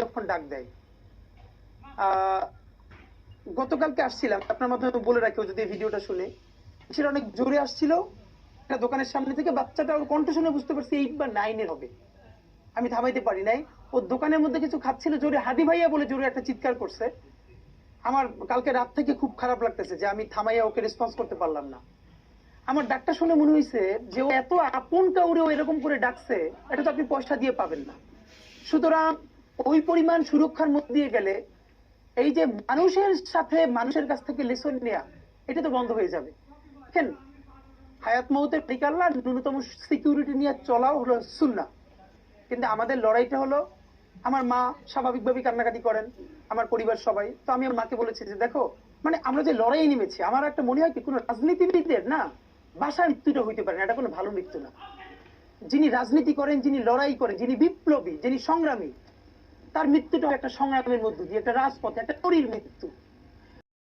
যখন ডাক দেয়, গতকালকে আসছিলাম, আপনার মাধ্যমে বলে রাখি যদি ভিডিওটা শুনে, সেটা অনেক জোরে আসছিল একটা দোকানের সামনে থেকে। বাচ্চাটা ওর কণ্ঠ শুনে বুঝতে পারছি 8 বা 9 এর হবে। আমি থামাইতে পারি নাই। ও দোকানের মধ্যে কিছু খাচ্ছিল, জোরে হাদি ভাইয়া বলে জোরে একটা চিৎকার করছে। আমার কালকে রাত থেকে খুব খারাপ লাগতেছে যে আমি থামাইয়া ওকে রেসপন্স করতে পারলাম না। আমার ডাকটা শুনে মনে হয়েছে যে ও এত আপন কাউরে এরকম করে ডাকছে, এটা তো আপনি পয়সা দিয়ে পাবেন না। সুতরাং ওই পরিমাণ সুরক্ষার মধ্যে দিয়ে গেলে এই যে মানুষের সাথে মানুষের কাছ থেকে লেসন নেয়া, এটা তো বন্ধ হয়ে যাবে। দেখেন, হায়াত মৌতের ঠিকাল্লা ন্যূনতম সিকিউরিটি নিয়ে চলাও হলো সুন্নাহ। কিন্তু আমাদের লড়াইটা হলো, আমার মা স্বাভাবিকভাবে কান্নাকাটি করেন, আমার পরিবার সবাই। তো আমি আমার মাকে বলেছি যে দেখো, মানে আমরা যে লড়াই নেমেছি, আমার একটা মনে হয় কি কোন রাজনীতিবিদদের না বাসার মৃত্যুটা হইতে পারে না, এটা কোনো ভালো মৃত্যু না। যিনি রাজনীতি করেন, যিনি লড়াই করেন, যিনি বিপ্লবী, যিনি সংগ্রামী, তার মৃত্যুটা একটা সংগ্রামের মধ্য দিয়ে, একটা রাজপথে, একটা তরির মৃত্যু।